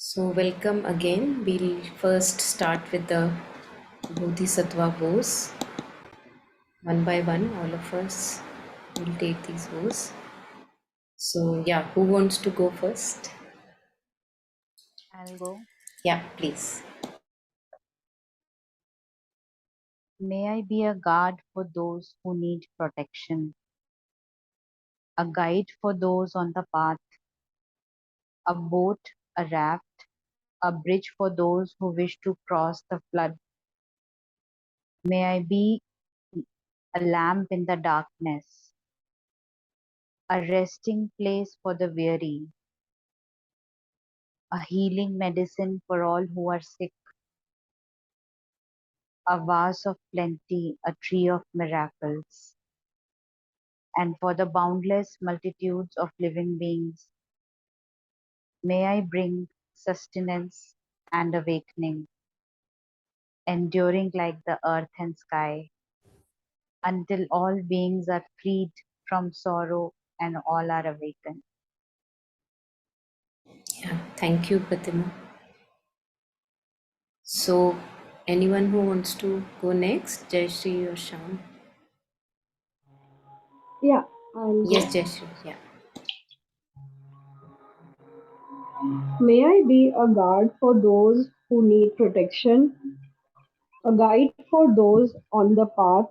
So welcome again. We'll first start with the Bodhisattva vows. One by one, all of us will take these vows. So yeah, who wants to go first? I'll go. Yeah, please. May I be a guard for those who need protection, a guide for those on the path, a boat, a raft, a bridge for those who wish to cross the flood. May I be a lamp in the darkness, a resting place for the weary, a healing medicine for all who are sick, a vase of plenty, a tree of miracles, and for the boundless multitudes of living beings. May I bring sustenance and awakening, enduring like the earth and sky, until all beings are freed from sorrow and all are awakened. Yeah, thank you, Pratima. So anyone who wants to go next, Jayashree or Sham? Yeah, I'll Yes, go. Jayashree, yeah. May I be a guard for those who need protection, a guide for those on the path,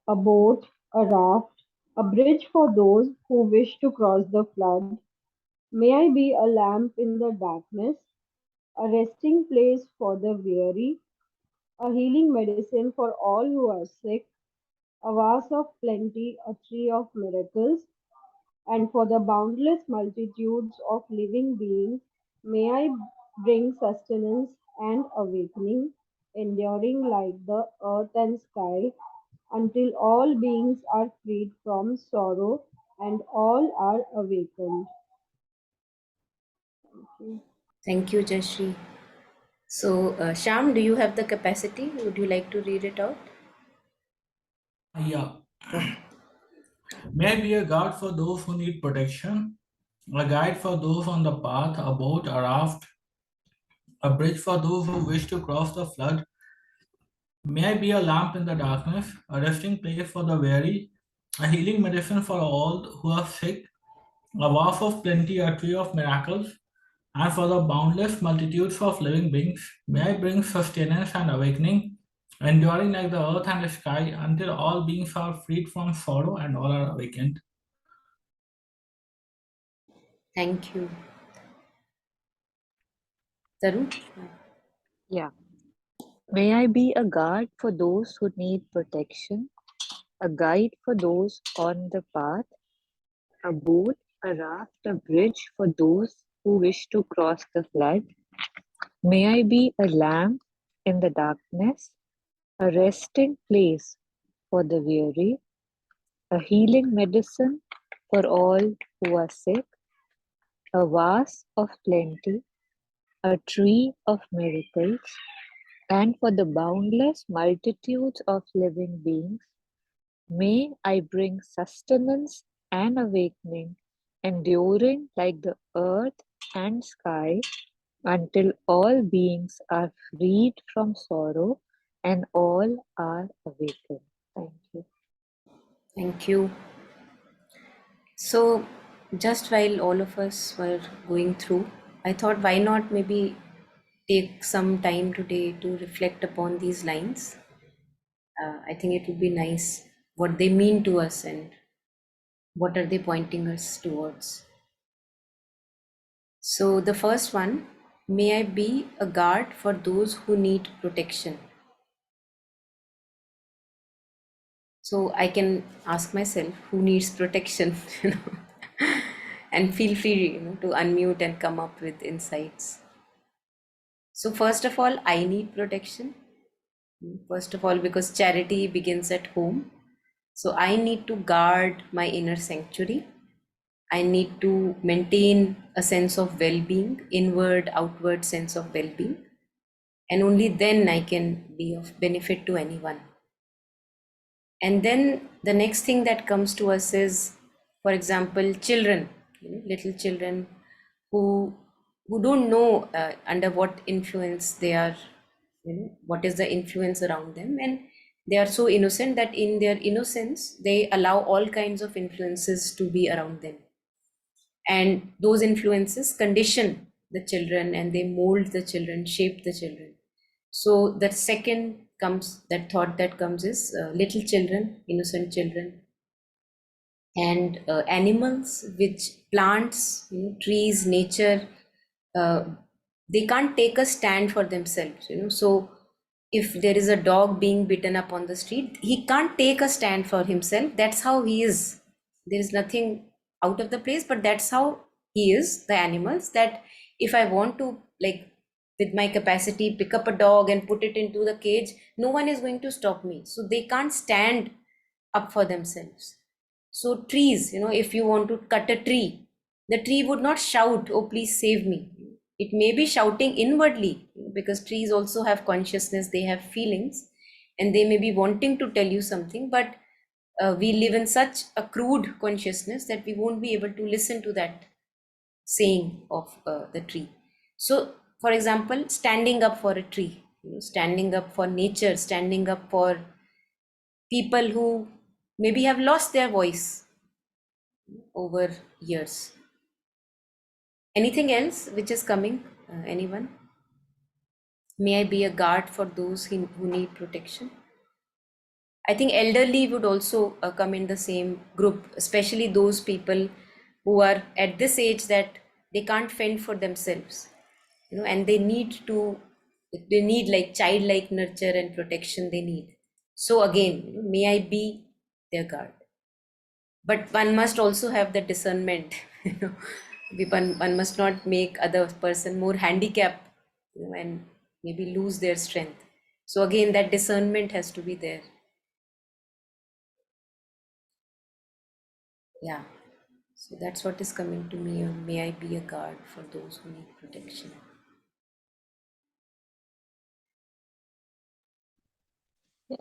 a boat, a raft, a bridge for those who wish to cross the flood. May I be a lamp in the darkness, a resting place for the weary, a healing medicine for all who are sick, a vase of plenty, a tree of miracles, and for the boundless multitudes of living beings, may I bring sustenance and awakening, enduring like the earth and sky, until all beings are freed from sorrow and all are awakened. Thank you. Thank you, Jayashree. So Sham, do you have the capacity? Would you like to read it out? Yeah. Okay. May I be a guard for those who need protection, a guide for those on the path, a boat, a raft, a bridge for those who wish to cross the flood. May I be a lamp in the darkness, a resting place for the weary, a healing medicine for all who are sick, a vase of plenty, a tree of miracles, and for the boundless multitudes of living beings. May I bring sustenance and awakening, enduring like the earth and the sky, until all beings are freed from sorrow and all are awakened. Thank you. Tarun? Yeah. May I be a guard for those who need protection, a guide for those on the path, a boat, a raft, a bridge for those who wish to cross the flood. May I be a lamp in the darkness, a resting place for the weary, a healing medicine for all who are sick, a vase of plenty, a tree of miracles, and for the boundless multitudes of living beings. May I bring sustenance and awakening, enduring like the earth and sky, until all beings are freed from sorrow and all are awakened. Thank you. Thank you. So, just while all of us were going through, I thought why not maybe take some time today to reflect upon these lines. I think it would be nice what they mean to us and what are they pointing us towards. So, the first one, may I be a guard for those who need protection. So, I can ask myself who needs protection, you know, and feel free, to unmute and come up with insights. So, first of all, I need protection. First of all, because charity begins at home. So, I need to guard my inner sanctuary. I need to maintain a sense of well being, inward, outward sense of well being. And only then I can be of benefit to anyone. And then the next thing that comes to us is, for example, children, little children who who don't know under what influence they are, what is the influence around them, and they are so innocent that in their innocence they allow all kinds of influences to be around them, and those influences condition the children and they mold the children, shape the children. So that second comes, that thought that comes is little children, innocent children, and animals, which plants, trees, nature, uh, they can't take a stand for themselves, so if there is a dog being beaten up on the street, he can't take a stand for himself. That's how he is. There is nothing out of the place, but that's how he is, the animals, that if I want to, like, with my capacity, pick up a dog and put it into the cage, no one is going to stop me. So they can't stand up for themselves. So trees, if you want to cut a tree, the tree would not shout, "Oh, please save me." It may be shouting inwardly, because trees also have consciousness, they have feelings, and they may be wanting to tell you something, but we live in such a crude consciousness that we won't be able to listen to that saying of the tree. So, for example, standing up for a tree, standing up for nature, standing up for people who maybe have lost their voice over years. Anything else which is coming? Anyone? May I be a guard for those who need protection? I think elderly would also come in the same group, especially those people who are at this age that they can't fend for themselves, and they need like childlike nurture and protection they need. So again, may I be their guard. But one must also have the discernment, one must not make other person more handicapped, and maybe lose their strength. So again, that discernment has to be there. Yeah. So that's what is coming to me. May I be a guard for those who need protection.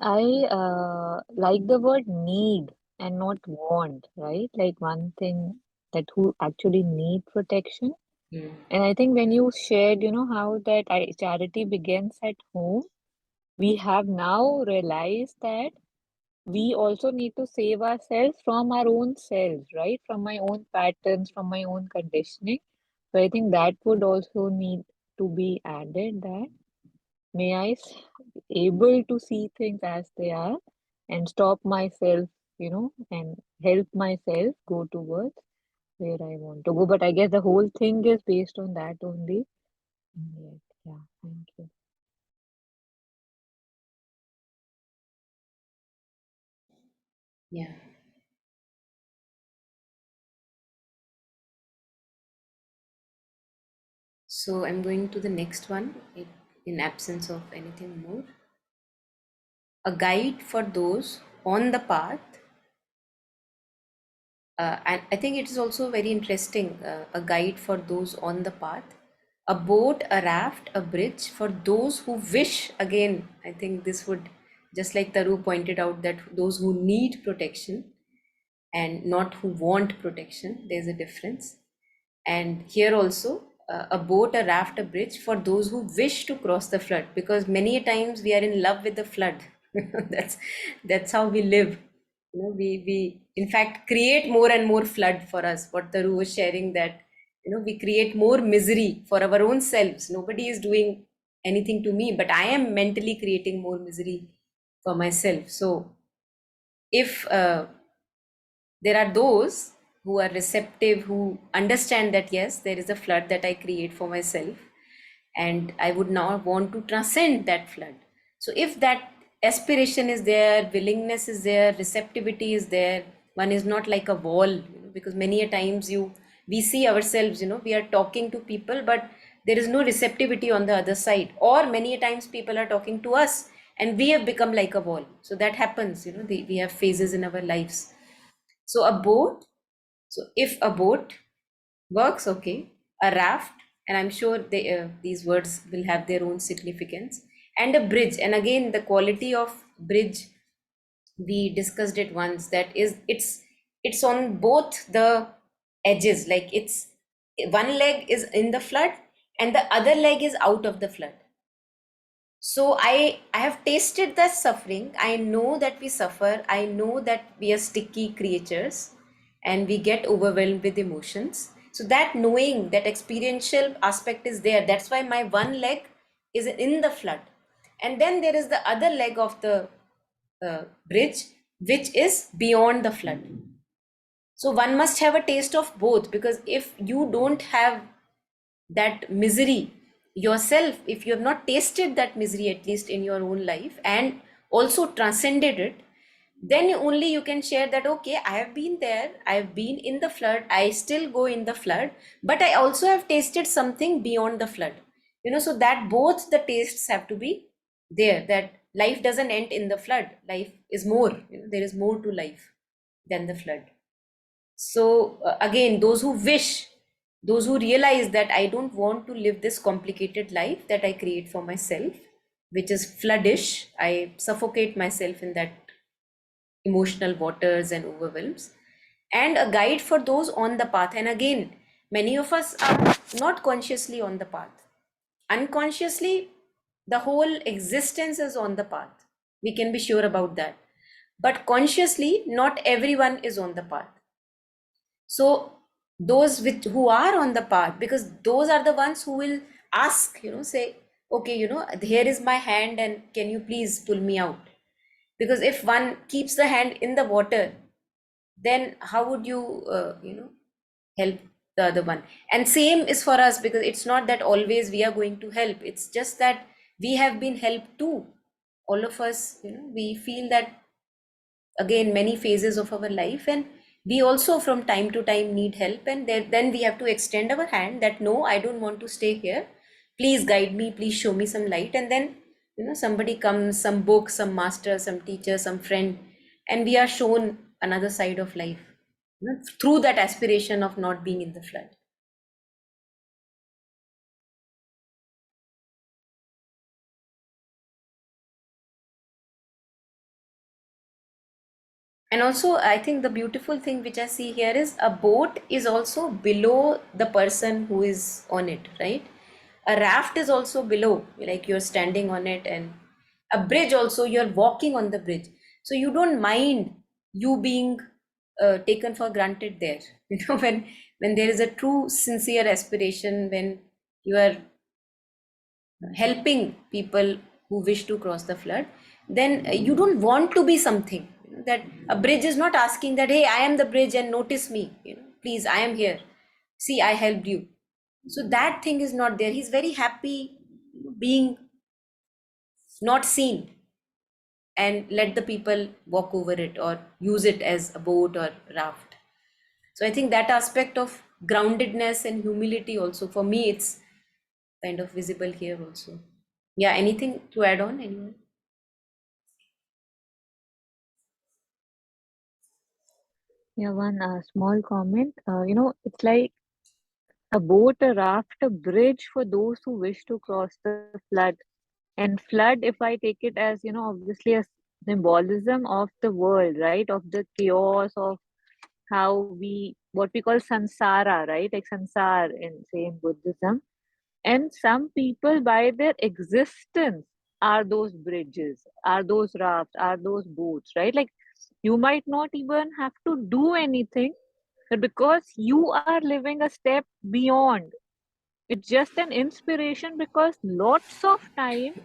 I like the word need and not want, right? Like one thing that who actually need protection. Hmm. And I think when you shared, how that charity begins at home, we have now realized that we also need to save ourselves from our own selves, right? From my own patterns, from my own conditioning. So I think that would also need to be added, that may I able to see things as they are and stop myself, and help myself go towards where I want to go. But I guess the whole thing is based on that only. Yes, yeah, thank you. Yeah. So I'm going to the next one, in absence of anything more. A guide for those on the path. And I think it is also very interesting, a guide for those on the path, a boat, a raft, a bridge for those who wish. Again, I think this would, just like Taru pointed out, that those who need protection and not who want protection, there's a difference. And here also, a boat, a raft, a bridge for those who wish to cross the flood, because many a times we are in love with the flood. that's that's how we live. We in fact create more and more flood for us. What Taru was sharing, that we create more misery for our own selves. Nobody is doing anything to me, but I am mentally creating more misery for myself. So if there are those who are receptive, who understand that yes, there is a flood that I create for myself, and I would now want to transcend that flood. So if that aspiration is there, willingness is there, receptivity is there, one is not like a wall, because many a times we see ourselves, we are talking to people, but there is no receptivity on the other side, or many a times people are talking to us and we have become like a wall. So that happens, we have phases in our lives. So a boat, so if a boat works, okay, a raft, and I'm sure these words will have their own significance, and a bridge. And again, the quality of bridge, we discussed it once, that is, it's on both the edges, like it's one leg is in the flood and the other leg is out of the flood. So I have tasted that suffering. I know that we suffer. I know that we are sticky creatures and we get overwhelmed with emotions. So that knowing, that experiential aspect is there. That's why my one leg is in the flood. And then there is the other leg of the bridge, which is beyond the flood. So one must have a taste of both, because if you don't have that misery yourself, if you have not tasted that misery at least in your own life and also transcended it, then only you can share that, okay, I have been there, I have been in the flood, I still go in the flood, but I also have tasted something beyond the flood. So that both the tastes have to be there, that life doesn't end in the flood, life is more, there is more to life than the flood. So again, those who wish, those who realize that I don't want to live this complicated life that I create for myself, which is floodish, I suffocate myself in that emotional waters and overwhelms, and a guide for those on the path. And again, many of us are not consciously on the path. Unconsciously, the whole existence is on the path. We can be sure about that. But consciously, not everyone is on the path. So those who are on the path, because those are the ones who will ask, say, okay, here is my hand and can you please pull me out? Because if one keeps the hand in the water, then how would you help the other one? And same is for us, because it's not that always we are going to help, it's just that we have been helped too. All of us, we feel that again many phases of our life, and we also from time to time need help, and then we have to extend our hand that no, I don't want to stay here, please guide me, please show me some light. And then somebody comes, some book, some master, some teacher, some friend, and we are shown another side of life, through that aspiration of not being in the flood. And also, I think the beautiful thing which I see here is a boat is also below the person who is on it, right? A raft is also below, like you're standing on it, and a bridge also, you're walking on the bridge. So you don't mind you being taken for granted there. When there is a true, sincere aspiration, when you are helping people who wish to cross the flood, then you don't want to be something. That a bridge is not asking that, hey, I am the bridge and notice me, please, I am here, see, I helped you. So that thing is not there. He's very happy being not seen, and let the people walk over it or use it as a boat or raft. So I think that aspect of groundedness and humility also, for me, it's kind of visible here also. Yeah, anything to add on, anyone? Yeah, one small comment. It's like a boat, a raft, a bridge for those who wish to cross the flood. And flood, if I take it as, obviously a symbolism of the world, right? Of the chaos of how what we call sansara, right? Like sansar in, say, in Buddhism. And some people, by their existence, are those bridges, are those rafts, are those boats, right? Like you might not even have to do anything, but because you are living a step beyond, it's just an inspiration, because lots of time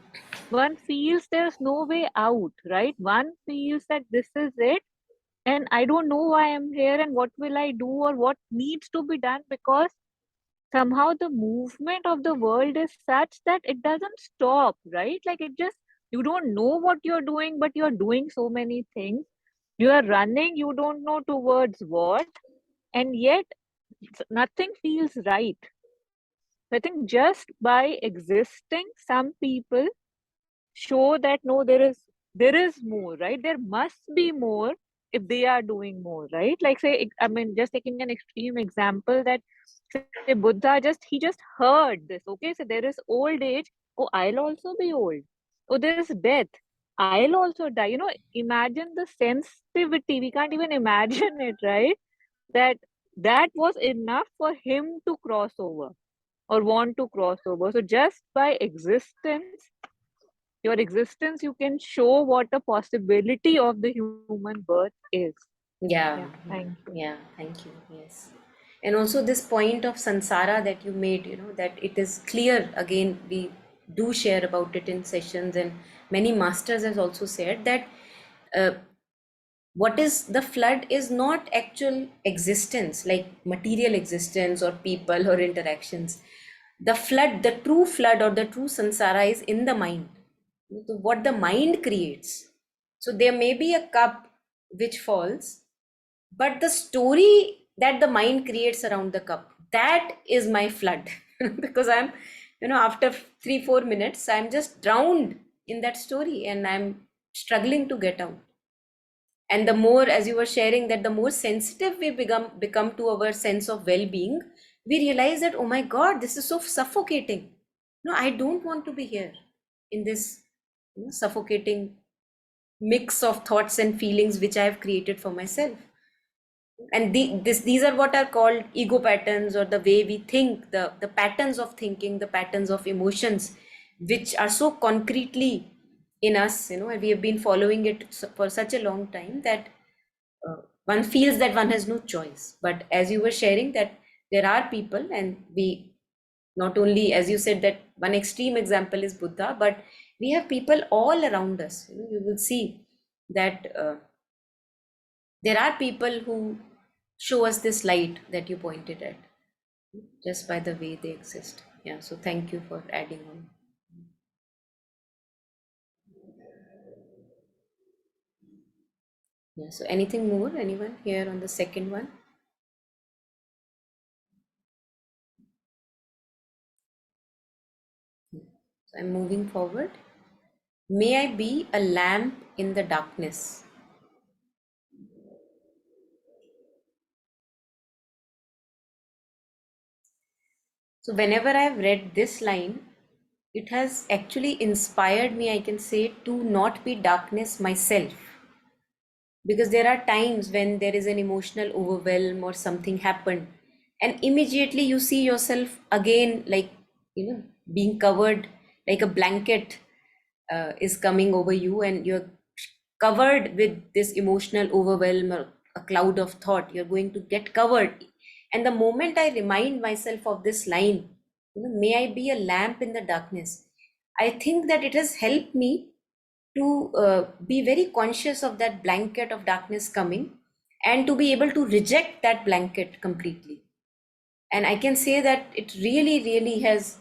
one feels there's no way out, right? One feels that this is it, and I don't know why I'm here and what will I do or what needs to be done, because somehow the movement of the world is such that it doesn't stop, right? Like it just, you don't know what you're doing, but you're doing so many things. You are running, you don't know towards what, and yet nothing feels right. I think just by existing, some people show that no, there is more, right? There must be more if they are doing more, right? Like say, I mean, just taking an extreme example, that say Buddha he just heard this. Okay, so there is old age. Oh, I'll also be old. Oh, there is death. I'll also die. Imagine the sensitivity. We can't even imagine it, right? That was enough for him to cross over. or want to cross over. So just by existence, your existence, you can show what a possibility of the human birth is. Yeah, Yeah, yeah, thank you. yeah. Thank you. Yes. And also this point of sansara that you made, that it is clear. Again, we do share about it in sessions, and many masters has also said that uh, what is the flood is not actual existence, like material existence or people or interactions. The flood, the true flood or the true sansara is in the mind. So what the mind creates. So there may be a cup which falls, but the story that the mind creates around the cup, that is my flood. Because I'm, after 3 4 minutes I'm just drowned in that story and I'm struggling to get out. And the more, as you were sharing, that the more sensitive we become to our sense of well-being, we realize that, oh my god, this is so suffocating. No, I don't want to be here in this suffocating mix of thoughts and feelings which I have created for myself. And these are what are called ego patterns, or the way we think, the patterns of thinking, the patterns of emotions, which are so concretely in us, and we have been following it for such a long time that one feels that one has no choice. But as you were sharing, that there are people, and we, not only, as you said, that one extreme example is Buddha, but we have people all around us. You will see that there are people who show us this light that you pointed at, just by the way they exist. Yeah, so thank you for adding on. Yeah, so anything more, anyone here on the second one? So I'm moving forward. May I be a lamp in the darkness. So whenever I've read this line, it has actually inspired me, I can say, to not be darkness myself. Because there are times when there is an emotional overwhelm or something happened, and immediately you see yourself again, like, being covered, like a blanket is coming over you, and you're covered with this emotional overwhelm or a cloud of thought. You're going to get covered. And the moment I remind myself of this line, may I be a lamp in the darkness, I think that it has helped me to be very conscious of that blanket of darkness coming, and to be able to reject that blanket completely. And I can say that it really, really has,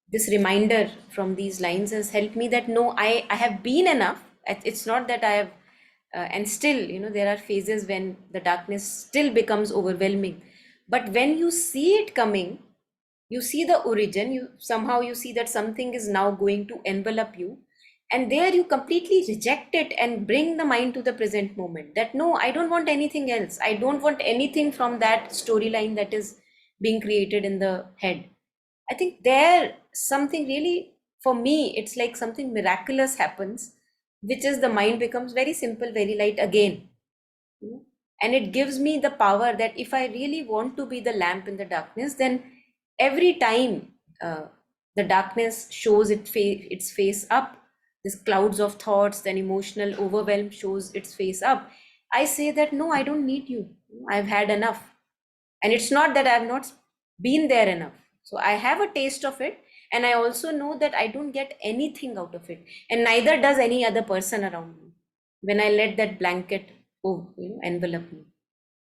this reminder from these lines has helped me that no, I have been enough. It's not that I have, and still, there are phases when the darkness still becomes overwhelming. But when you see it coming, you see the origin, you somehow you see that something is now going to envelop you, and there you completely reject it and bring the mind to the present moment, that no, I don't want anything else, I don't want anything from that storyline that is being created in the head. I think there something really, for me, it's like something miraculous happens, which is the mind becomes very simple, very light again. you know. And it gives me the power that if I really want to be the lamp in the darkness, then every time the darkness shows its face up, this clouds of thoughts, then emotional overwhelm shows its face up, I say that no, I don't need you. I've had enough. And it's not that I've not been there enough. So I have a taste of it, and I also know that I don't get anything out of it, and neither does any other person around me when I let that blanket envelop me.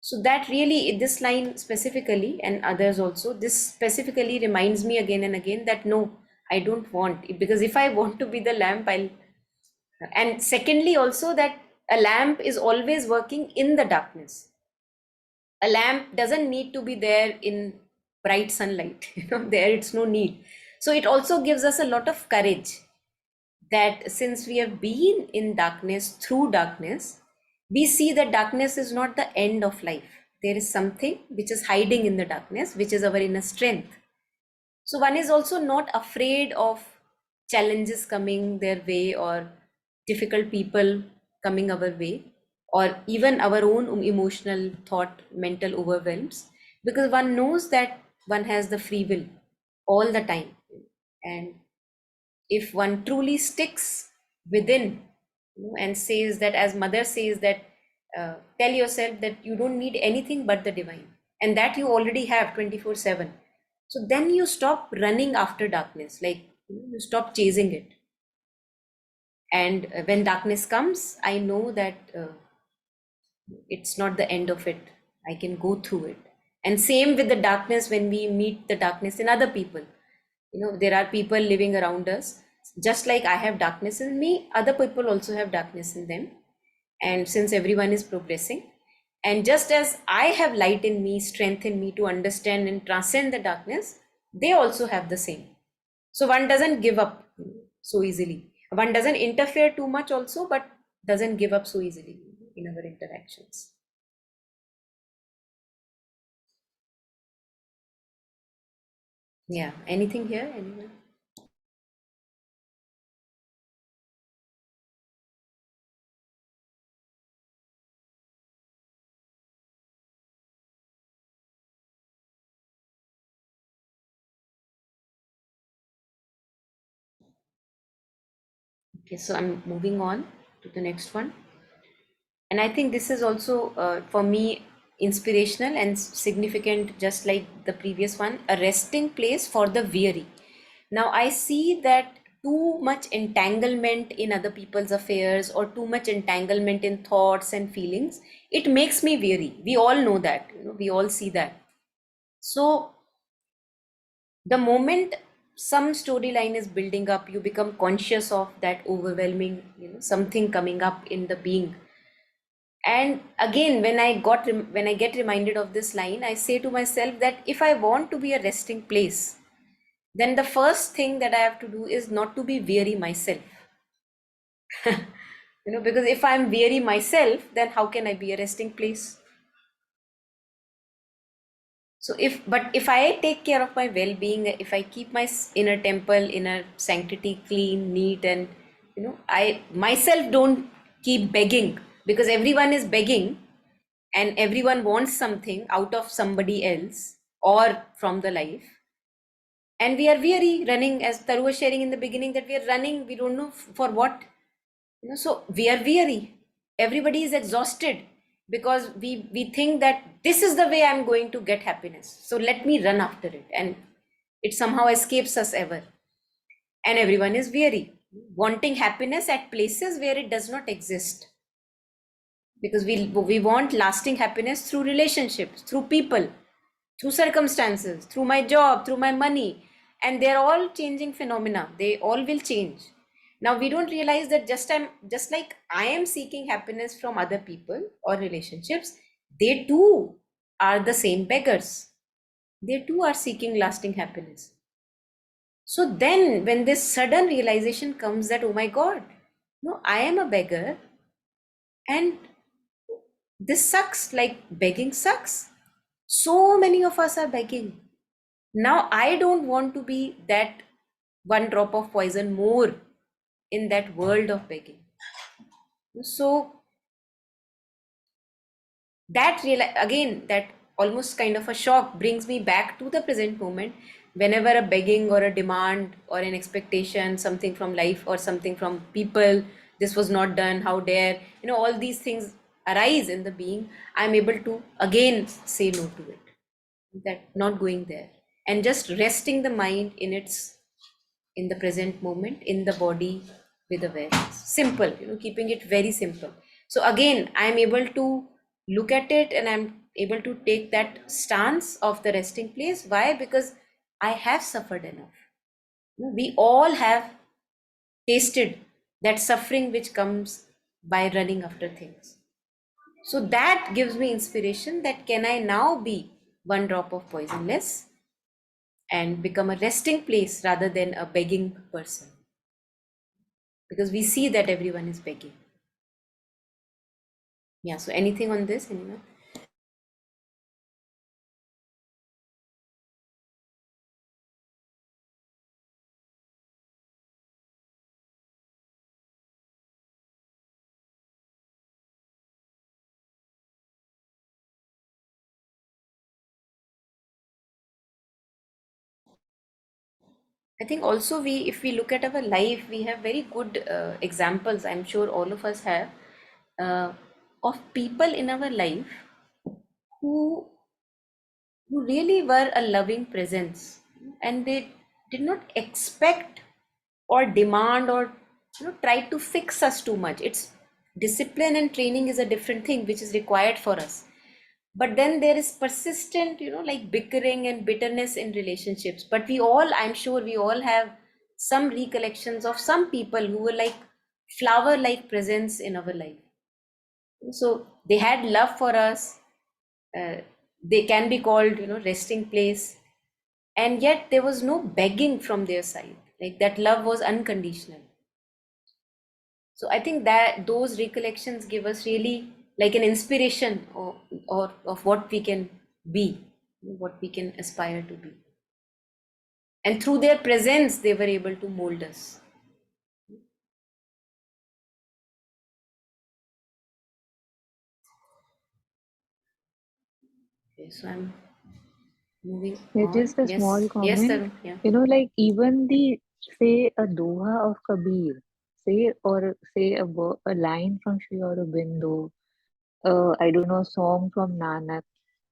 So that really, this line specifically, and others also, this specifically reminds me again and again that no, I don't want, because if I want to be the lamp, I'll. And secondly also, that a lamp is always working in the darkness. A lamp doesn't need to be there in bright sunlight. There it's no need. So it also gives us a lot of courage, that since we have been in darkness, through darkness, we see that darkness is not the end of life. There is something which is hiding in the darkness, which is our inner strength. So one is also not afraid of challenges coming their way, or difficult people coming our way, or even our own emotional thought, mental overwhelms, because one knows that one has the free will. all the time. And if one truly sticks within, and says that, as mother says that, tell yourself that you don't need anything but the divine, and that you already have 24/7. So then you stop running after darkness, like, you stop chasing it. And when darkness comes, I know that it's not the end of it. I can go through it. And same with the darkness, when we meet the darkness in other people. There are people living around us. Just like I have darkness in me, other people also have darkness in them. And since everyone is progressing, and just as I have light in me, strength in me to understand and transcend the darkness, they also have the same. So one doesn't give up so easily. One doesn't interfere too much also, but doesn't give up so easily in our interactions. Yeah. Anything here? Anyone? Okay, so I'm moving on to the next one. And I think this is also, for me, inspirational and significant, just like the previous one, a resting place for the weary. Now, I see that too much entanglement in other people's affairs, or too much entanglement in thoughts and feelings, it makes me weary. We all know that, we all see that. So, the moment some storyline is building up, you become conscious of that overwhelming, something coming up in the being. And again, when I get reminded of this line, I say to myself that if I want to be a resting place, then the first thing that I have to do is not to be weary myself. Because if I'm weary myself, then how can I be a resting place? So if I take care of my well-being, if I keep my inner temple, inner sanctity clean, neat, and I myself don't keep begging, because everyone is begging, and everyone wants something out of somebody else or from the life, and we are weary running, as Taru was sharing in the beginning, that we are running, we don't know for what. So we are weary, everybody is exhausted, because we think that this is the way I'm going to get happiness, so let me run after it, and it somehow escapes us ever. And everyone is weary, wanting happiness at places where it does not exist, because we want lasting happiness through relationships, through people, through circumstances, through my job, through my money, and they're all changing phenomena, they all will change. Now we don't realize that just like I am seeking happiness from other people or relationships, they too are the same beggars, they too are seeking lasting happiness. So then when this sudden realization comes that, oh my god, no, I am a beggar, and this sucks, like begging sucks. So many of us are begging. Now I don't want to be that one drop of poison more in that world of begging. So that again, that almost kind of a shock brings me back to the present moment. Whenever a begging or a demand or an expectation, something from life or something from people, this was not done, how dare, all these things arise in the being, I'm able to again say no to it, that not going there, and just resting the mind in the present moment, in the body, with awareness. Simple, keeping it very simple. So again, I'm able to look at it, and I'm able to take that stance of the resting place. Why? Because I have suffered enough. We all have tasted that suffering which comes by running after things. So that gives me inspiration, that can I now be one drop of poison less and become a resting place rather than a begging person, because we see that everyone is begging. Yeah, so anything on this, anyone? I think also if we look at our life, we have very good examples. I'm sure all of us have uh, of people in our life who who really were a loving presence, and they did not expect or demand or try to fix us too much. It's discipline and training is a different thing which is required for us, but then there is persistent like bickering and bitterness in relationships. But we all, I'm sure we all have some recollections of some people who were like flower like presence in our life. So they had love for us. uh, they can be called resting place, and yet there was no begging from their side. Like that love was unconditional. So I think that those recollections give us really like an inspiration, or of what we can be, what we can aspire to be. And through their presence, they were able to mold us. Okay, so I'm moving Yeah, on. just a Yes, small yes, comment. Tarun. Yeah. Like even the say a doha of Kabir, say a line from Sri Aurobindo, I don't know, a song from Nanak.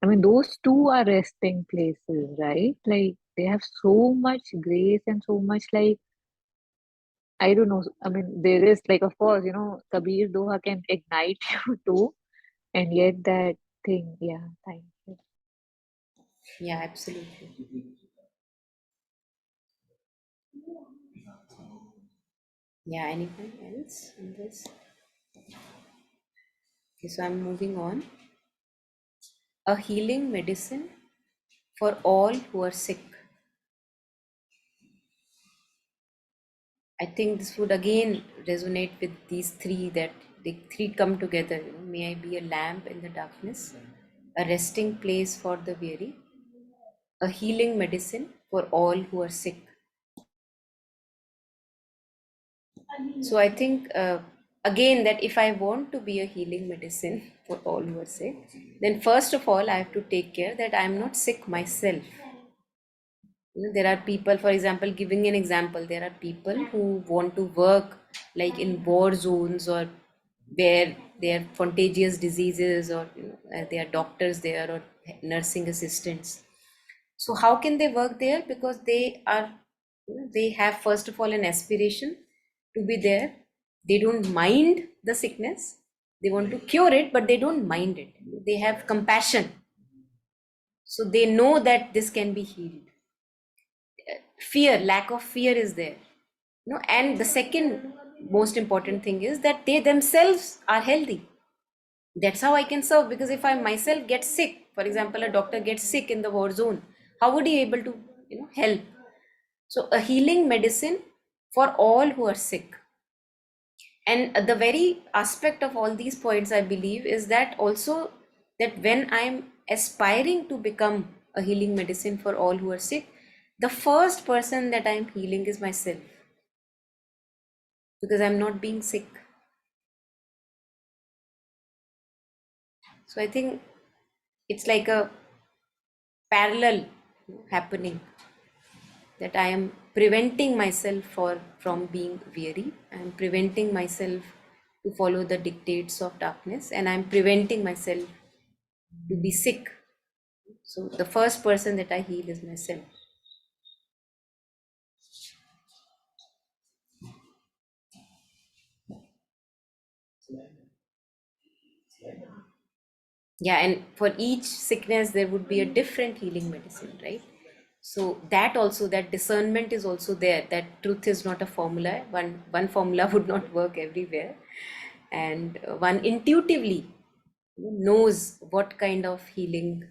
I mean, those two are resting places, right? Like they have so much grace and so much like I don't know. I mean, there is like, of course, Kabir Doha can ignite you too, and yet that thing, yeah. Thank you. Yeah, absolutely. Yeah, anything else in this? Okay, so I'm moving on. A healing medicine for all who are sick. I think this would again resonate with these three, that the three come together. May I be a lamp in the darkness, a resting place for the weary, a healing medicine for all who are sick. So I think again that if I want to be a healing medicine for all who are sick, then first of all I have to take care that I am not sick myself. There are people, for example, giving an example, there are people who want to work like in war zones, or where there are contagious diseases, or there are doctors there or nursing assistants. So how can they work there? Because they are they have first of all an aspiration to be there. They don't mind the sickness, they want to cure it, but they don't mind it. They have compassion, so they know that this can be healed. Fear, lack of fear is there. And the second most important thing is that they themselves are healthy. That's how I can serve, because if I myself get sick, for example a doctor gets sick in the war zone, how would he able to help? So a healing medicine for all who are sick. And the very aspect of all these points, I believe, is that also that when I'm aspiring to become a healing medicine for all who are sick, the first person that I'm healing is myself, because I'm not being sick. So I think it's like a parallel happening, that I am preventing myself from being weary. I'm preventing myself to follow the dictates of darkness, and I'm preventing myself to be sick. So the first person that I heal is myself. Yeah, and for each sickness there would be a different healing medicine, right? So that also, that discernment is also there, that truth is not a formula. One formula would not work everywhere, and one intuitively knows what kind of healing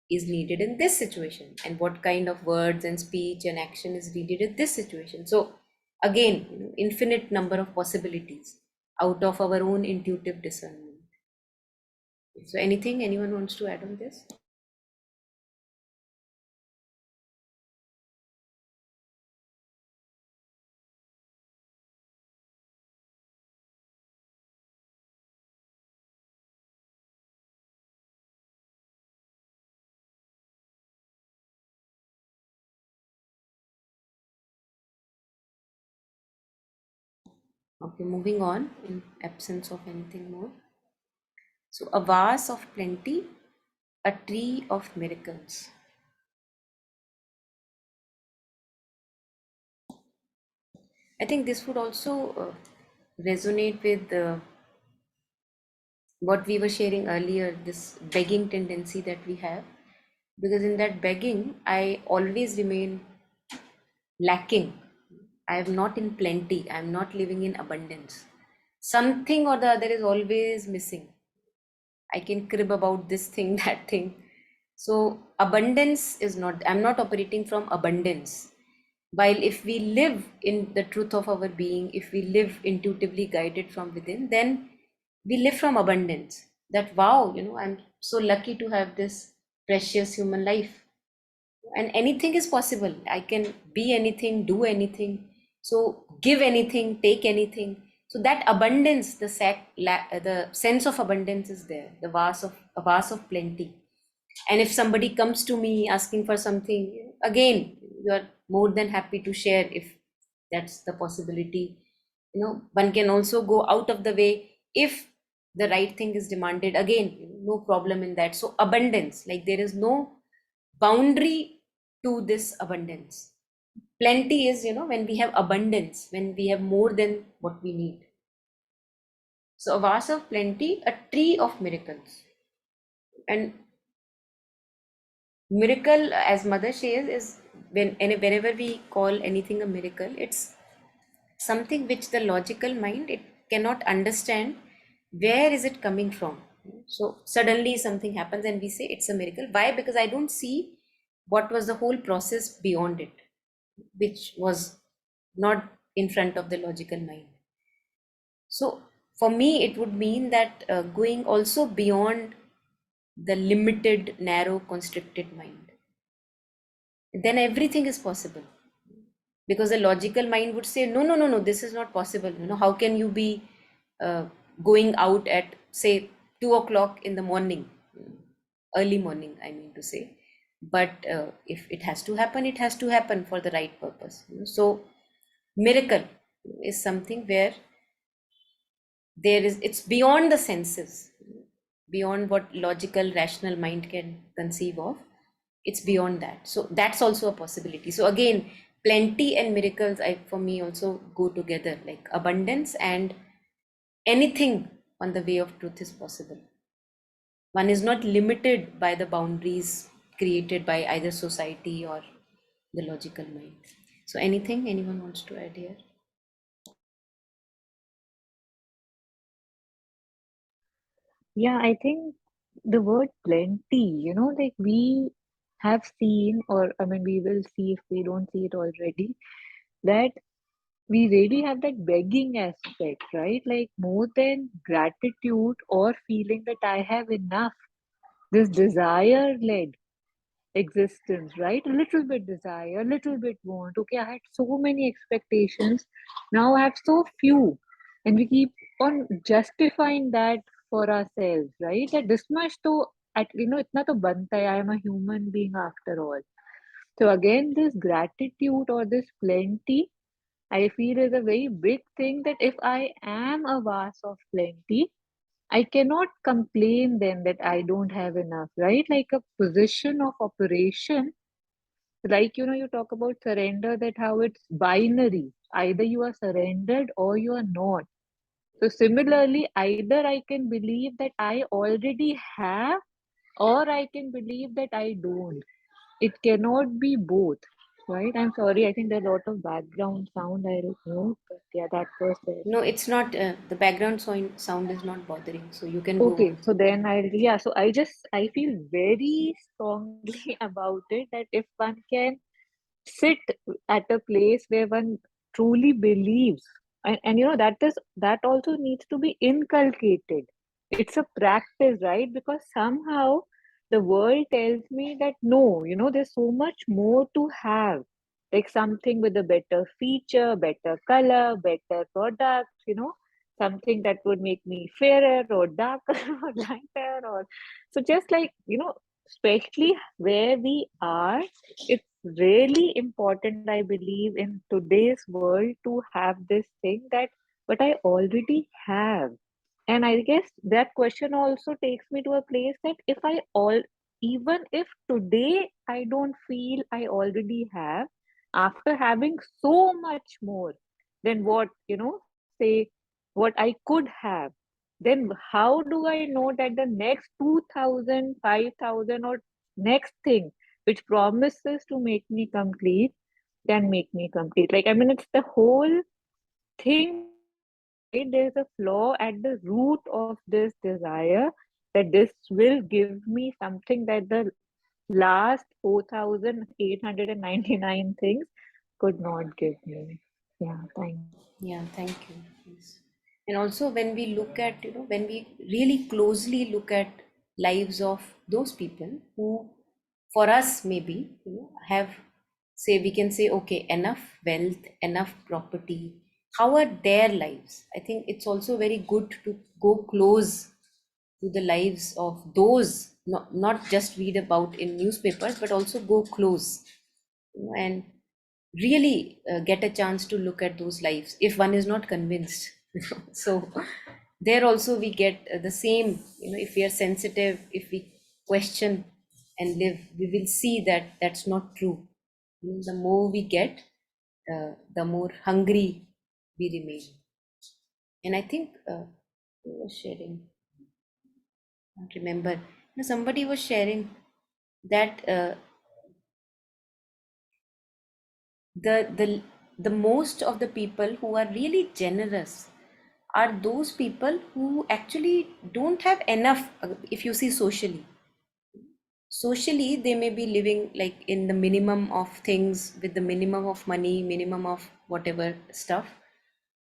is needed in this situation, and what kind of words and speech and action is needed in this situation. So again, infinite number of possibilities out of our own intuitive discernment. So anything anyone wants to add on this? Okay, moving on in absence of anything more. So, a vase of plenty, a tree of miracles. I think this would also resonate with what we were sharing earlier, this begging tendency that we have. Because in that begging, I always remain lacking. I am not in plenty. I am not living in abundance. Something or the other is always missing. I can crib about this thing, that thing. So, abundance is not, I'm not operating from abundance. While if we live in the truth of our being, if we live intuitively guided from within, then we live from abundance. That, wow, I'm so lucky to have this precious human life, and anything is possible. I can be anything, do anything, so give anything, take anything. So that abundance, the sense of abundance is there, the vase of a vase of plenty. And if somebody comes to me asking for something, again, you are more than happy to share if that's the possibility. One can also go out of the way if the right thing is demanded, again, no problem in that. So abundance, like there is no boundary to this abundance. Plenty is, when we have abundance, when we have more than what we need. So a vase of plenty, a tree of miracles. And miracle, as Mother says, is whenever we call anything a miracle, it's something which the logical mind, it cannot understand where is it coming from. So suddenly something happens and we say it's a miracle. Why? Because I don't see what was the whole process beyond it, which was not in front of the logical mind. So for me, it would mean that going also beyond the limited, narrow, constricted mind, then everything is possible. Because the logical mind would say, no, no, no, no, this is not possible. How can you be uh, going out at, say, 2 o'clock in the morning, early morning, I mean to say. But if it has to happen, it has to happen for the right purpose. So miracle is something where it's beyond the senses, beyond what logical rational mind can conceive of. It's beyond that, so that's also a possibility. So again, plenty and miracles, for me, also go together, like abundance and anything on the way of truth is possible. One is not limited by the boundaries created by either society or the logical mind. So anything anyone wants to add here? Yeah, I think the word plenty, like we have seen, or I mean, we will see if we don't see it already, that we really have that begging aspect, right? Like more than gratitude or feeling that I have enough, this desire led existence, right? A little bit desire, a little bit want. Okay, I had so many expectations, now I have so few. And we keep on justifying that for ourselves, right? That this much to, itna to banta hai, I am a human being after all. So again, this gratitude or this plenty, I feel is a very big thing, that if I am a vase of plenty, I cannot complain then that I don't have enough, right? Like a position of operation, like, you talk about surrender, that how it's binary. Either you are surrendered or you are not. So similarly, either I can believe that I already have, or I can believe that I don't. It cannot be both, right? I'm sorry, I think there's a lot of background sound. I don't know, but yeah, that was there. No, it's not. The background sound is not bothering, so you can go Okay, on. so then I feel very strongly about it, that if one can sit at a place where one truly believes, and that also needs to be inculcated. It's a practice, right? Because somehow the world tells me that no, there's so much more to have, like something with a better feature, better color, better product, something that would make me fairer or darker or lighter, or so, just like, especially where we are, it's really important, I believe, in today's world to have this thing that but I already have. And I guess that question also takes me to a place that if I all, even if today I don't feel I already have, after having so much more than what, say, what I could have, then how do I know that the next 2000, 5000, or next thing which promises to make me complete can make me complete? Like, I mean, it's the whole thing that, right, there's a flaw at the root of this desire, that this will give me something that the last 4899 things could not give me. Yeah, thank you. Yeah, thank you. Yes. And also when we look at, when we really closely look at lives of those people who, for us maybe, have, say, we can say, okay, enough wealth, enough property. How are their lives? I think it's also very good to go close to the lives of those, not just read about in newspapers, but also go close, and really get a chance to look at those lives if one is not convinced. So there also we get the same, if we are sensitive, if we question and live, we will see that that's not true. The more we get, the more hungry we remain. And I think who was sharing, I don't remember, somebody was sharing that the the most of the people who are really generous are those people who actually don't have enough. If you see socially they may be living like in the minimum of things, with the minimum of money, minimum of whatever stuff,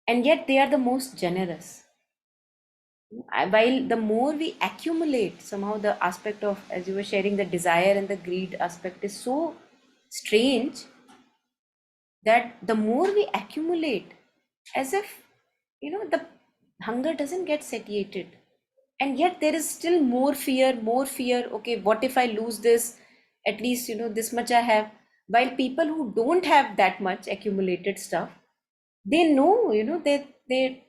and yet they are the most generous. While the more we accumulate, somehow the aspect of, as you were sharing, the desire and the greed aspect is so strange, that the more we accumulate, as if, the hunger doesn't get satiated, and yet there is still more fear. Okay, what if I lose this? At least, this much I have. While people who don't have that much accumulated stuff, they know, they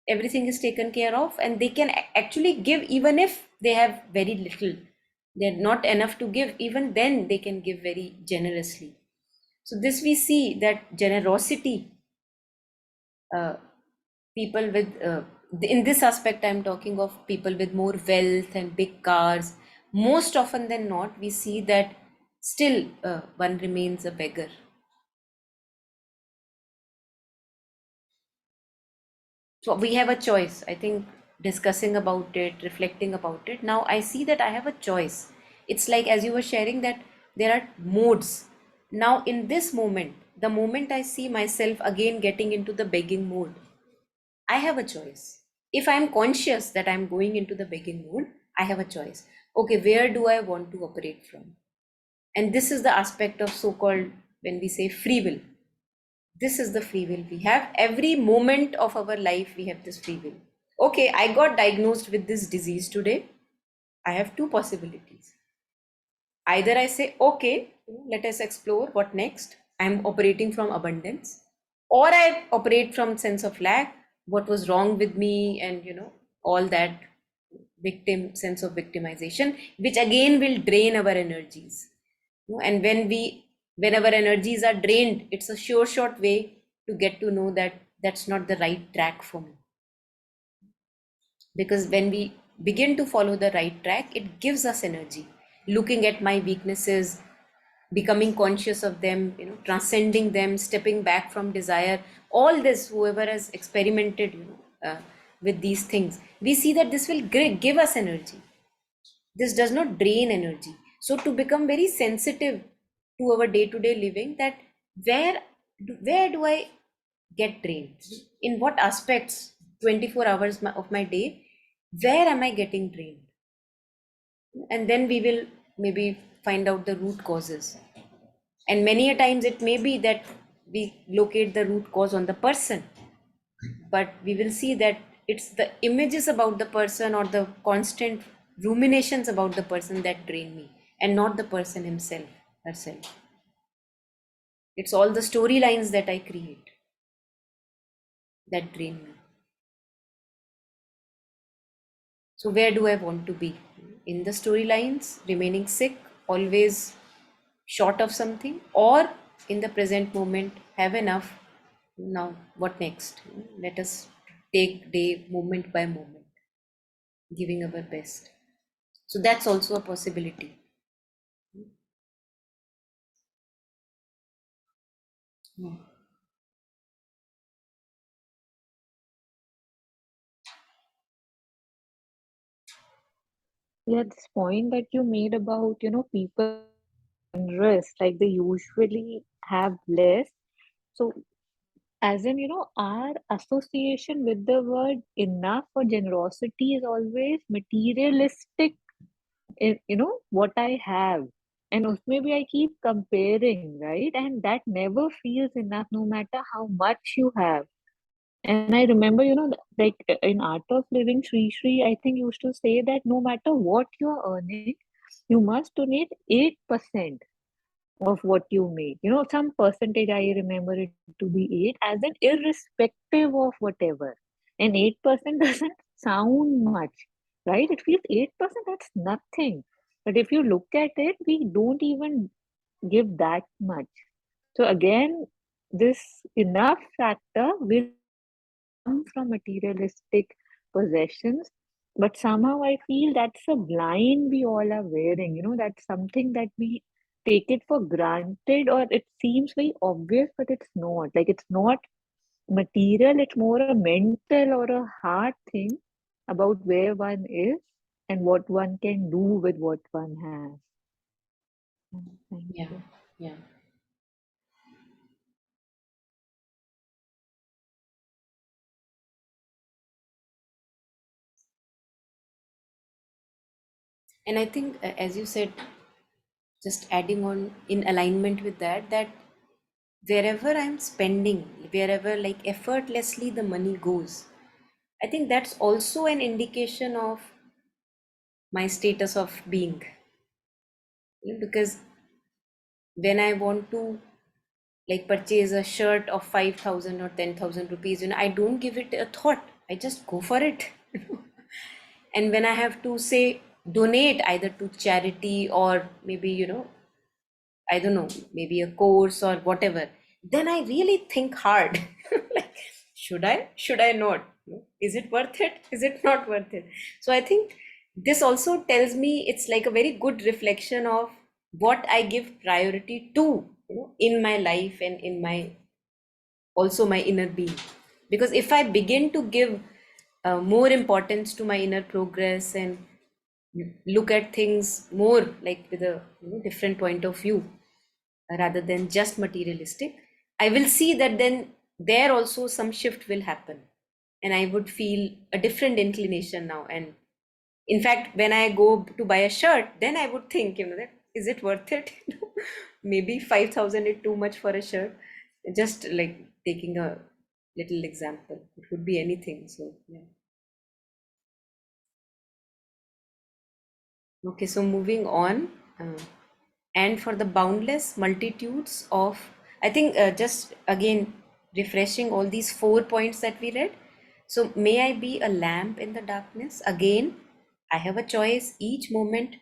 everything is taken care of, and they can actually give even if they have very little. They're not enough to give, even then they can give very generously. So this we see that generosity, uh, people with, in this aspect I'm talking of people with more wealth and big cars, most often than not we see that still one remains a beggar. So we have a choice, I think, discussing about it, reflecting about it. Now I see that I have a choice. It's like, as you were sharing, that there are modes. Now in this moment, the moment I see myself again getting into the begging mode, I have a choice. If I'm conscious that I'm going into the begging mode, I have a choice. Okay, where do I want to operate from? And this is the aspect of so called, when we say free will. This is the free will we have. Every moment of our life, we have this free will. Okay, I got diagnosed with this disease today. I have two possibilities. Either I say, okay, let us explore what next. I'm operating from abundance, or I operate from sense of lack, what was wrong with me, and all that victim sense of victimization, which again will drain our energies. And when our energies are drained, it's a sure short way to get to know that that's not the right track for me. Because when we begin to follow the right track, it gives us energy. Looking at my weaknesses, becoming conscious of them, transcending them, stepping back from desire, all this, whoever has experimented, with these things, we see that this will give us energy. This does not drain energy. So to become very sensitive to our day-to-day living, that where where do I get drained, in what aspects, 24 hours of my day, where am I getting drained? And then we will maybe find out the root causes. And many a times it may be that we locate the root cause on the person, but we will see that it's the images about the person or the constant ruminations about the person that drain me, and not the person himself, herself. It's all the storylines that I create that drain me. So where do I want to be? In the storylines, remaining sick, always short of something, or in the present moment, have enough. Now, what next? Let us take day moment by moment, giving our best. So that's also a possibility. Hmm. Yeah, this point that you made about, people generous, like they usually have less. So, as in, our association with the word enough or generosity is always materialistic, what I have. And maybe I keep comparing, right? And that never feels enough, no matter how much you have. And I remember, like in Art of Living, Sri I think used to say that no matter what you're earning, you must donate 8% of what you make. Some percentage, I remember it to be 8, as an irrespective of whatever. And 8% doesn't sound much, right? It feels 8%, that's nothing. But if you look at it, we don't even give that much. So again, this enough factor will come from materialistic possessions, but somehow I feel that's a blind we all are wearing. That's something that we take it for granted, or it seems very obvious, but it's not. Like, it's not material, it's more a mental or a heart thing about where one is and what one can do with what one has. Thank Yeah, you. yeah. And I think, as you said, just adding on in alignment with that, that wherever I'm spending, wherever like effortlessly the money goes, I think that's also an indication of my status of being. Because when I want to like purchase a shirt of 5,000 or 10,000 rupees, I don't give it a thought. I just go for it. And when I have to say donate either to charity or maybe, I don't know, maybe a course or whatever, then I really think hard. Like, should I not? Is it worth it? Is it not worth it? So I think this also tells me it's like a very good reflection of what I give priority to, in my life and in my also my inner being. Because if I begin to give more importance to my inner progress and look at things more like with a different point of view, rather than just materialistic, I will see that then there also some shift will happen, and I would feel a different inclination now. And in fact, when I go to buy a shirt, then I would think, that is it worth it? Maybe 5,000 is too much for a shirt. Just like taking a little example, it could be anything. So yeah. Okay, so moving on, and for the boundless multitudes of, I think, just again refreshing all these 4 points that we read. So, may I be a lamp in the darkness? Again, I have a choice each moment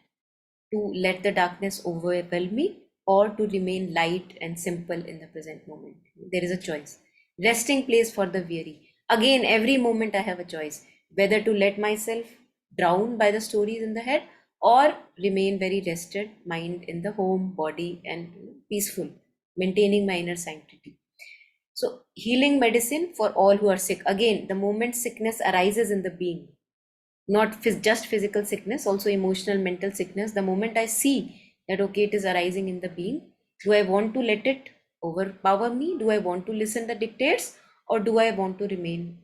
to let the darkness overwhelm me or to remain light and simple in the present moment. There is a choice. Resting place for the weary. Again, every moment I have a choice whether to let myself drown by the stories in the head or remain very rested, mind in the home, body, and peaceful, maintaining my inner sanctity. So, healing medicine for all who are sick. Again, the moment sickness arises in the being, not just physical sickness, also emotional, mental sickness. The moment I see that okay, it is arising in the being, do I want to let it overpower me? Do I want to listen the dictates, or do I want to remain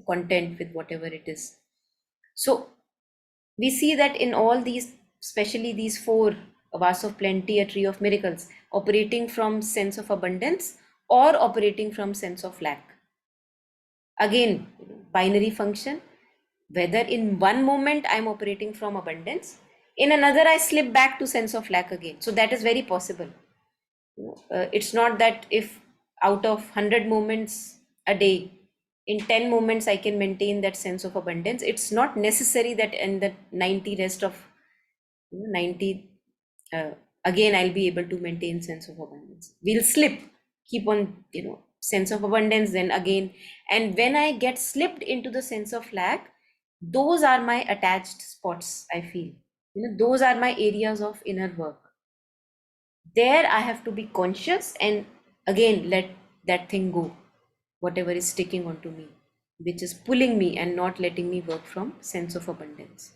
content with whatever it is? So we see that in all these, especially these four, a vase of plenty, a tree of miracles, operating from sense of abundance or operating from sense of lack. Again, binary function, whether in one moment I'm operating from abundance, in another I slip back to sense of lack again. So that is very possible. It's not that if out of 100 moments a day, In 10 moments I can maintain that sense of abundance. It's not necessary that in the 90 rest of 90 uh, again I'll be able to maintain sense of abundance. We'll slip, keep on, sense of abundance, then again. And when I get slipped into the sense of lack, those are my attached spots, I feel. Those are my areas of inner work. There I have to be conscious and again let that thing go, whatever is sticking onto me, which is pulling me and not letting me work from sense of abundance.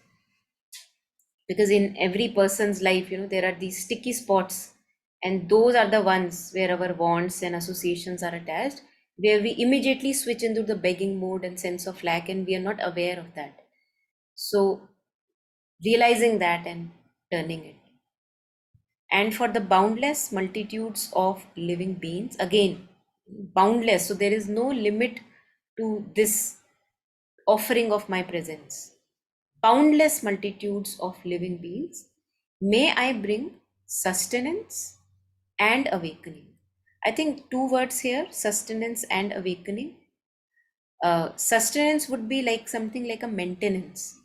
Because in every person's life, there are these sticky spots, and those are the ones where our wants and associations are attached, where we immediately switch into the begging mode and sense of lack, and we are not aware of that. So realizing that and turning it. And for the boundless multitudes of living beings, again, boundless, so there is no limit to this offering of my presence. Boundless multitudes of living beings, may I bring sustenance and awakening. I think two words here, sustenance and awakening. Sustenance would be like something like a maintenance,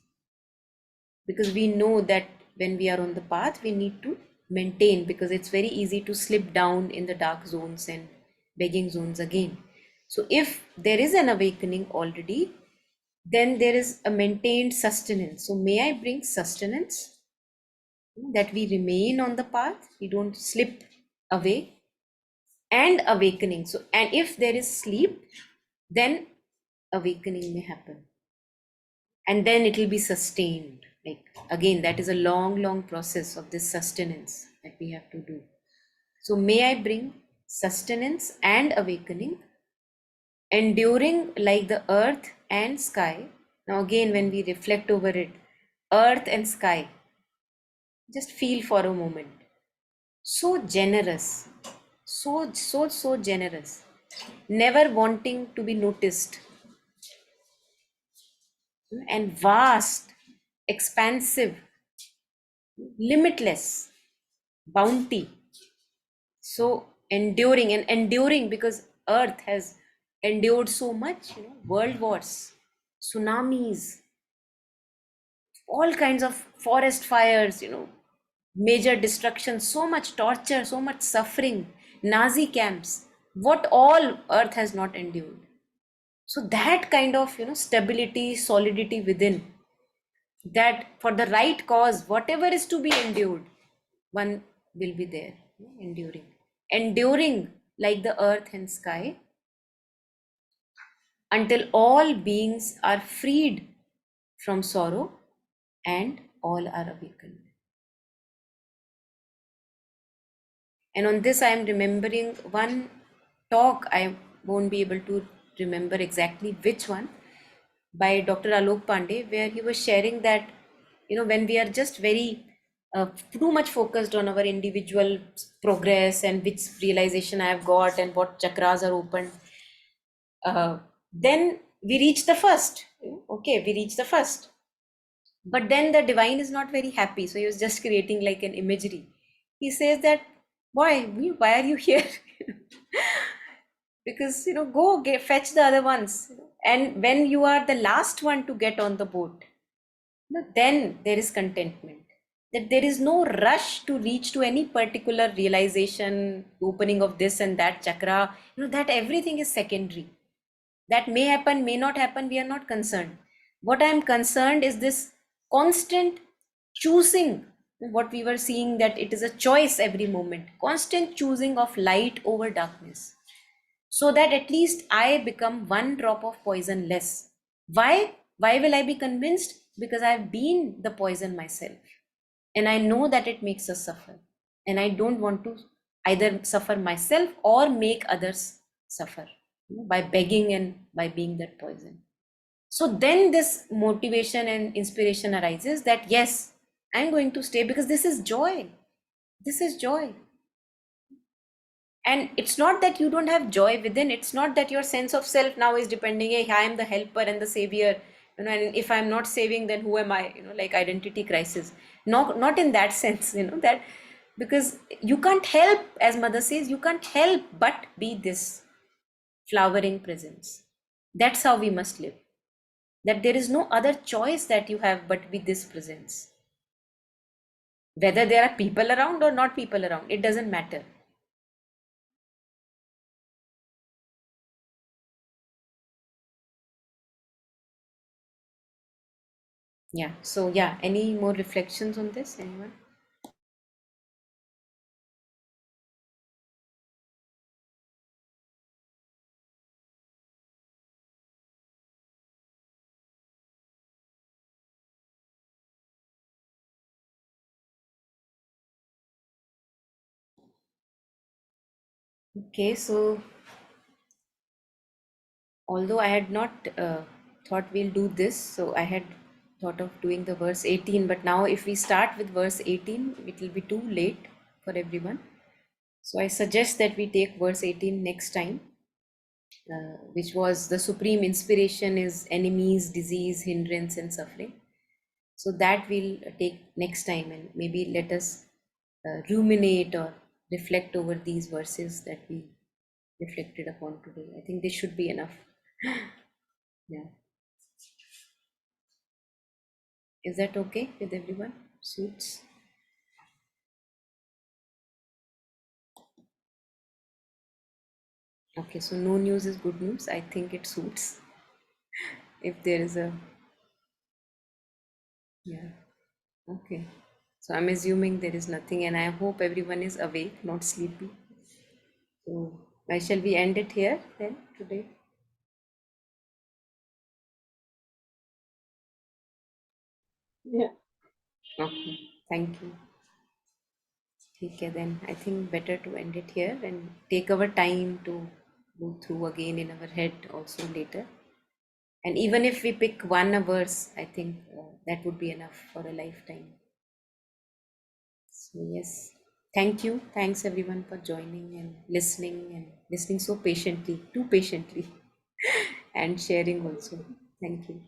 because we know that when we are on the path, we need to maintain, because it's very easy to slip down in the dark zones and begging zones again. So if there is an awakening already, then there is a maintained sustenance. So may I bring sustenance, that we remain on the path, we don't slip away, and awakening. So, and if there is sleep, then awakening may happen, and then it will be sustained. Like again, that is a long process of this sustenance that we have to do. So may I bring sustenance and awakening, enduring like the earth and sky. Now again, when we reflect over it, earth and sky, just feel for a moment. So generous, so generous, never wanting to be noticed, and vast, expansive, limitless bounty. So enduring, and enduring because earth has endured so much, world wars, tsunamis, all kinds of forest fires, major destruction, so much torture, so much suffering, Nazi camps, what all earth has not endured. So that kind of, stability, solidity within, that for the right cause, whatever is to be endured, one will be there, enduring like the earth and sky, until all beings are freed from sorrow and all are awakened. And on this, I am remembering one talk, I won't be able to remember exactly which one, by Dr. Alok Pandey, where he was sharing that, when we are just very too much focused on our individual progress and which realization I have got and what chakras are opened, then we reach the first. Okay, we reach the first. But then the divine is not very happy. So he was just creating like an imagery. He says that, why are you here? Because, go fetch the other ones. And when you are the last one to get on the boat, then there is contentment. That there is no rush to reach to any particular realization, opening of this and that chakra, that everything is secondary. That may happen, may not happen, we are not concerned. What I am concerned is this constant choosing, what we were seeing, that it is a choice every moment, constant choosing of light over darkness, so that at least I become one drop of poison less. Why will I be convinced? Because I've been the poison myself, and I know that it makes us suffer, and I don't want to either suffer myself or make others suffer, by begging and by being that poison. So then this motivation and inspiration arises that yes, I'm going to stay because this is joy. This is joy. And it's not that you don't have joy within. It's not that your sense of self now is depending, hey, I am the helper and the savior, and if I'm not saving, then who am I, like identity crisis. Not in that sense, that, because you can't help, as mother says, you can't help but be this flowering presence. That's how we must live. That there is no other choice that you have but with this presence. Whether there are people around or not people around, it doesn't matter. Yeah. So yeah, any more reflections on this, anyone? Okay, so although I had not thought we'll do this, so I had thought of doing the verse 18, but now if we start with verse 18, it will be too late for everyone. So I suggest that we take verse 18 next time, which was the supreme inspiration is enemies, disease, hindrance, and suffering. So that we'll take next time, and maybe let us ruminate or reflect over these verses that we reflected upon today. I think this should be enough. Yeah. Is that okay with everyone? Suits? Okay, so no news is good news. I think it suits. If there is a, yeah, okay. So I'm assuming there is nothing, and I hope everyone is awake, not sleepy. So, shall we end it here then today? Yeah. Okay, thank you. Okay, then I think better to end it here and take our time to go through again in our head also later. And even if we pick one verse, I think that would be enough for a lifetime. So, yes, thank you. Thanks everyone for joining and listening so patiently, too patiently, and sharing also. Thank you.